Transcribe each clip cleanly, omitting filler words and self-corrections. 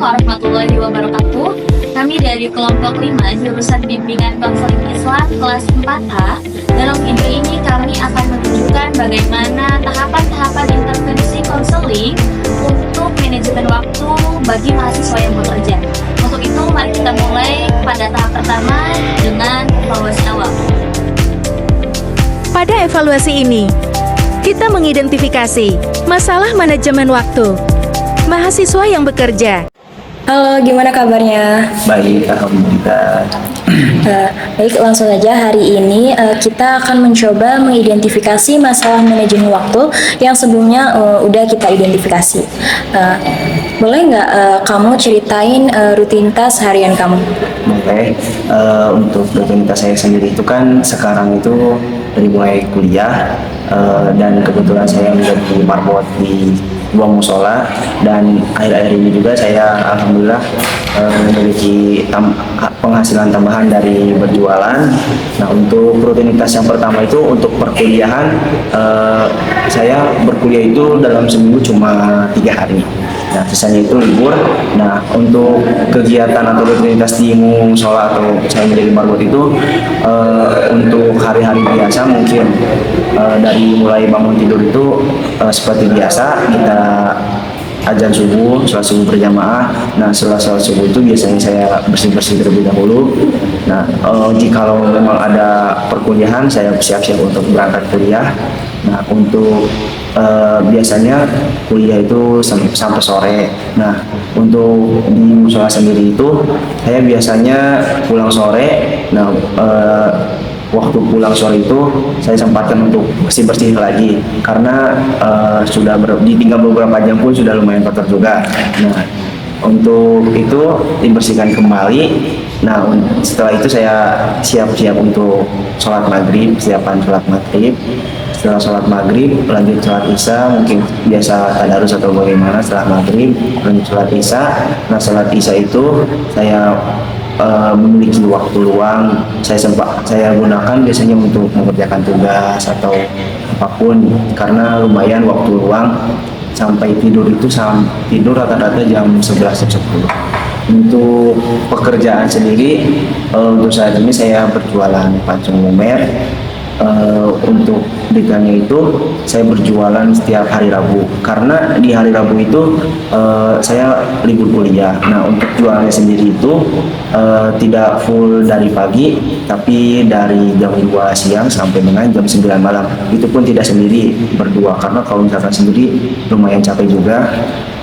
warahmatullahi wabarakatuh. Kami dari kelompok 5 jurusan Bimbingan Konseling Islam kelas 4A. Dalam video ini kami akan menunjukkan bagaimana tahapan-tahapan intervensi konseling untuk manajemen waktu bagi mahasiswa yang bekerja. Untuk itu mari kita mulai pada tahap pertama dengan evaluasi awal. Pada evaluasi ini, kita mengidentifikasi masalah manajemen waktu mahasiswa yang bekerja. Halo, gimana kabarnya? Baik, alhamdulillah. Baik, langsung saja hari ini kita akan mencoba mengidentifikasi masalah manajemen waktu yang sebelumnya udah kita identifikasi. Boleh nggak kamu ceritain rutinitas harian kamu? Boleh. Untuk rutinitas saya sendiri itu kan sekarang itu dari mulai kuliah dan kebetulan saya menjadi marbot di dua musola, dan akhir-akhir ini juga saya alhamdulillah memiliki penghasilan tambahan dari berjualan. Nah, untuk rutinitas yang pertama itu untuk perkuliahan, saya berkuliah itu dalam seminggu cuma 3 hari. Nah, sisanya itu libur. Nah, untuk kegiatan atau rutinitas di musola atau saya menjadi marbot itu untuk hari-hari biasa mungkin dari mulai bangun tidur itu seperti biasa kita azan subuh, sholat subuh berjamaah. Nah, setelah sholat subuh itu biasanya saya bersih-bersih terlebih dahulu. Nah, jikalau memang ada perkuliahan, saya siap-siap untuk berangkat kuliah. Nah, untuk biasanya kuliah itu sampai sore. Nah, untuk di musola sendiri itu saya biasanya pulang sore. Nah, waktu pulang sore itu saya sempatkan untuk bersih-bersih lagi karena sudah ditinggal beberapa jam pun sudah lumayan kotor juga. Nah, untuk itu dibersihkan kembali. Nah, setelah itu saya siap-siap untuk sholat maghrib, siapan sholat maghrib. Setelah sholat maghrib lanjut sholat isya, mungkin biasa tadarus atau bagaimana. Setelah maghrib lanjut sholat isya. Nah, sholat isya itu saya memiliki waktu luang, saya gunakan biasanya untuk mengerjakan tugas atau apapun, karena lumayan waktu luang. Sampai tidur itu tidur rata-rata jam 11 jam 10. Untuk pekerjaan sendiri, untuk saat ini saya berjualan pancung lumer. Untuk bidangnya itu saya berjualan setiap hari Rabu, karena di hari Rabu itu saya libur kuliah. Nah, untuk jualannya sendiri itu tidak full dari pagi, tapi dari jam 2 siang sampai dengan jam 9 malam. Itu pun tidak sendiri, berdua, karena kalau misalkan sendiri lumayan capek juga.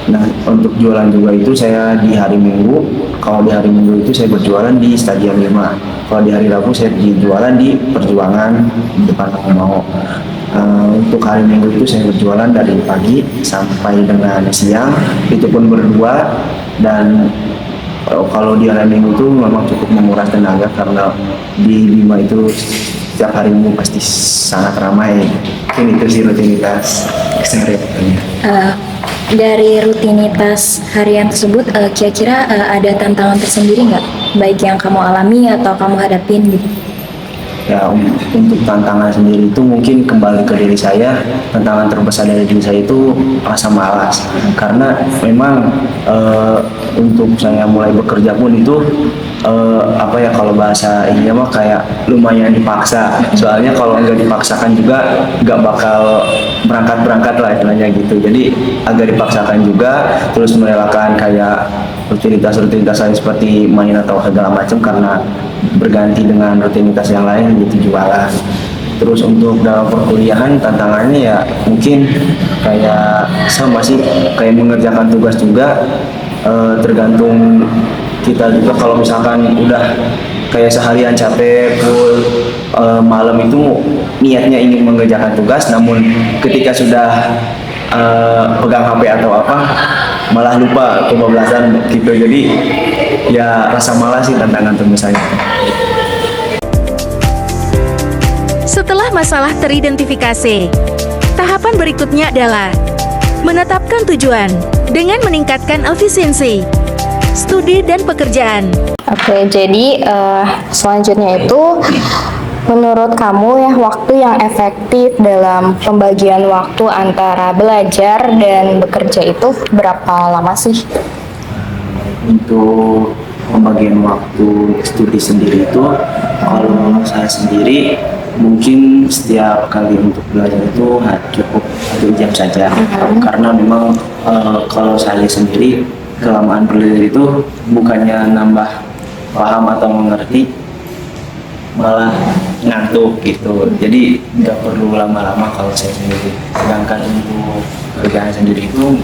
Nah, untuk jualan juga itu saya di hari Minggu. Kalau di hari Minggu itu saya berjualan di Stadion 5. Kalau di hari Rabu saya jualan di Perjuangan di depan Mau. Untuk hari Minggu itu saya berjualan dari pagi sampai dengan siang. Itu pun berdua. Dan kalau di hari Minggu itu memang cukup menguras tenaga karena di 5 itu setiap hari Minggu pasti sangat ramai. Ini itu sih rutinitas kesehariannya. Dari rutinitas harian tersebut, kira-kira ada tantangan tersendiri nggak? Baik yang kamu alami atau kamu hadapin gitu? Ya, untuk tantangan sendiri itu mungkin kembali ke diri saya. Tantangan terbesar dari diri saya itu rasa malas, karena memang untuk saya mulai bekerja pun itu apa ya, kalau bahasa ini mah kayak lumayan dipaksa. Soalnya kalau nggak dipaksakan juga nggak bakal berangkat lah istilahnya gitu. Jadi agak dipaksakan juga, terus merelakan kayak rutinitas lain seperti main atau segala macam karena berganti dengan rutinitas yang lain gitu, jualan. Terus untuk dalam perkuliahan tantangannya ya mungkin kayak sama sih, kayak mengerjakan tugas juga, tergantung kita juga. Kalau misalkan udah kayak seharian capek full, malam itu niatnya ingin mengerjakan tugas, namun ketika sudah pegang HP atau apa malah lupa kebablasan gitu. Jadi ya rasa malas sih tantangan terbesarnya. Setelah masalah teridentifikasi, tahapan berikutnya adalah menetapkan tujuan dengan meningkatkan efisiensi studi dan pekerjaan. Oke, jadi selanjutnya itu menurut kamu ya, waktu yang efektif dalam pembagian waktu antara belajar dan bekerja itu berapa lama sih? untuk pembagian waktu studi sendiri itu, kalau saya sendiri mungkin setiap kali untuk belajar itu cukup 1 jam saja. Karena memang kalau saya sendiri kelamaan belajar itu bukannya nambah paham atau mengerti, malah ngantuk gitu. Jadi nggak perlu lama-lama kalau saya sendiri. Sedangkan untuk kerjaan sendiri itu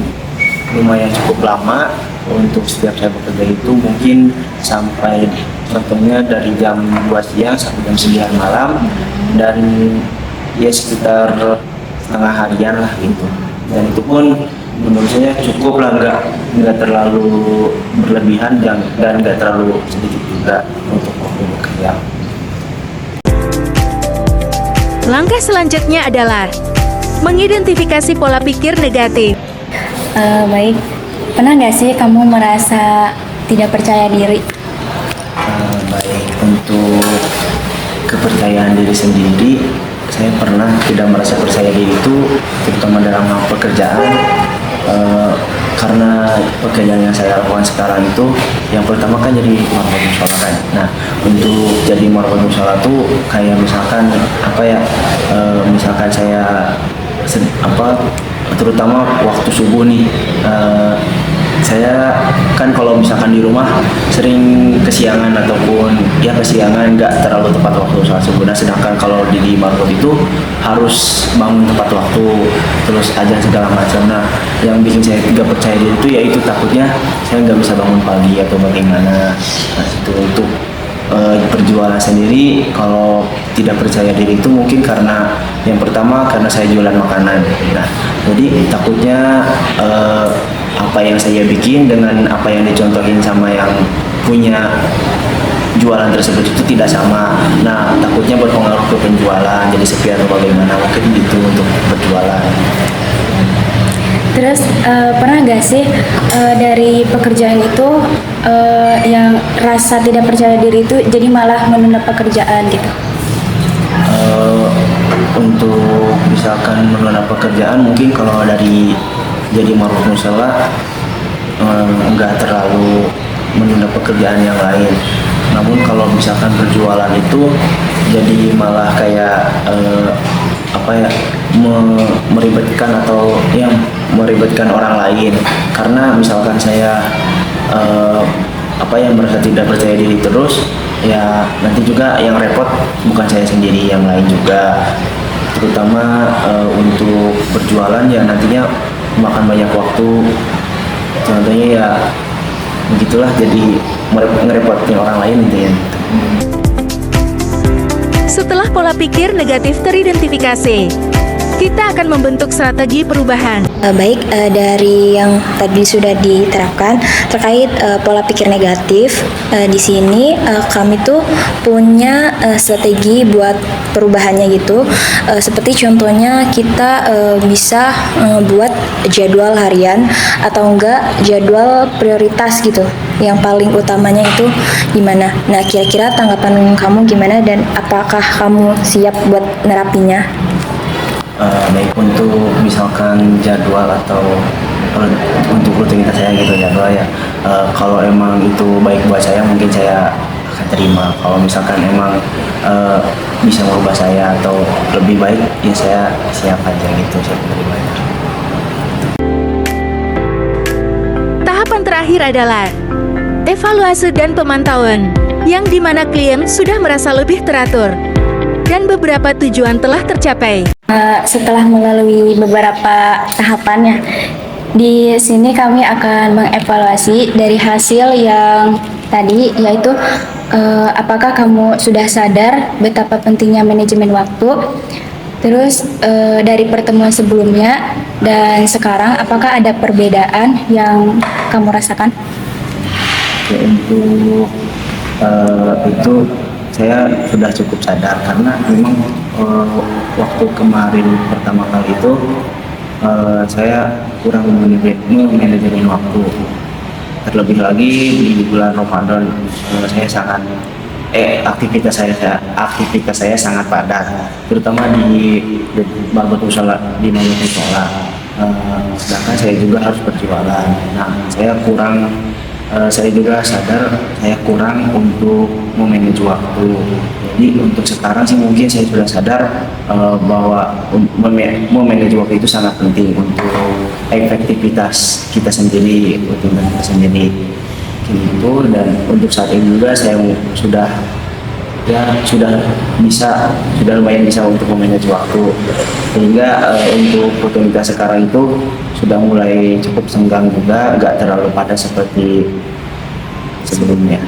lumayan cukup lama. Untuk setiap saya bekerja itu mungkin sampai, contohnya dari jam 2 siang sampai jam 9 malam, dan ya sekitar setengah harian lah gitu. Dan itu pun menurut saya cukup lah, nggak terlalu berlebihan dan nggak terlalu sedikit juga untuk waktu bekerja. Langkah selanjutnya adalah mengidentifikasi pola pikir negatif. Baik, pernah nggak sih kamu merasa tidak percaya diri? Baik, untuk kepercayaan diri sendiri, saya pernah tidak merasa percaya diri itu terutama dalam hal pekerjaan. Karena pekerjaan yang saya lakukan sekarang itu, yang pertama kan jadi marbot mushola kan. Nah, untuk jadi marbot mushola tuh kayak misalkan misalkan saya terutama waktu subuh nih, saya kan kalau misalkan di rumah sering kesiangan ataupun kesiangan, nggak terlalu tepat waktu sholat subuh. Nah, sedangkan kalau di marbot itu harus bangun tepat waktu, terus azan segala macam. Nah, yang bikin saya nggak percaya diri itu yaitu takutnya saya nggak bisa bangun pagi atau bagaimana. Nah, itu untuk perjualan sendiri, kalau tidak percaya diri itu mungkin karena yang pertama karena saya jualan makanan. Nah, jadi takutnya apa yang saya bikin dengan apa yang dicontohin sama yang punya jualan tersebut itu tidak sama. Nah, takutnya berpengaruh ke penjualan, jadi sepi atau bagaimana, mungkin gitu untuk berjualan. Terus pernah nggak sih dari pekerjaan itu yang rasa tidak percaya diri itu jadi malah menunda pekerjaan gitu? Untuk misalkan menunda pekerjaan, mungkin kalau dari jadi marbot mushola nggak terlalu menunda pekerjaan yang lain. Namun kalau misalkan berjualan itu jadi malah kayak meribetkan atau yang meribetkan orang lain. Karena misalkan saya merasa tidak percaya diri terus, ya nanti juga yang repot bukan saya sendiri, yang lain juga. Terutama untuk berjualan ya nantinya makan banyak waktu. Contohnya ya begitulah, jadi ngerepotin orang lain gitu ya. Setelah pola pikir negatif teridentifikasi, kita akan membentuk strategi perubahan. Baik, dari yang tadi sudah diterapkan terkait pola pikir negatif, di sini kami tuh punya strategi buat perubahannya gitu. Seperti contohnya kita bisa buat jadwal harian atau enggak jadwal prioritas gitu. Yang paling utamanya itu gimana? Nah, kira-kira tanggapan kamu gimana dan apakah kamu siap buat nerapinya? Baik, untuk misalkan jadwal atau untuk rutinitas saya gitu jadwal ya, kalau emang itu baik buat saya mungkin saya akan terima. Kalau misalkan emang bisa merubah saya atau lebih baik, ya saya siap aja gitu, siap menerima. Tahapan terakhir adalah evaluasi dan pemantauan, yang dimana klien sudah merasa lebih teratur dan beberapa tujuan telah tercapai. Setelah melalui beberapa tahapannya, di sini kami akan mengevaluasi dari hasil yang tadi, yaitu apakah kamu sudah sadar betapa pentingnya manajemen waktu. Terus dari pertemuan sebelumnya dan sekarang, apakah ada perbedaan yang kamu rasakan? Ya, untuk itu saya sudah cukup sadar, karena memang waktu kemarin pertama kali itu saya kurang manajemen waktu. Terlebih lagi di bulan Ramadan, saya sangat aktivitas saya sangat padat, terutama di marbot mushola, sedangkan saya juga harus berjualan. Nah, saya kurang saya juga sadar saya kurang untuk memanage waktu. Jadi untuk sekarang sih mungkin saya sudah sadar bahwa memanage waktu itu sangat penting untuk efektivitas kita sendiri, pertumbuhan kita sendiri. Gitu. Dan untuk saat ini juga saya sudah sudah lumayan bisa untuk memanage waktu, sehingga untuk rutinitas sekarang itu sudah mulai cukup senggang juga, nggak terlalu padat seperti sebelumnya.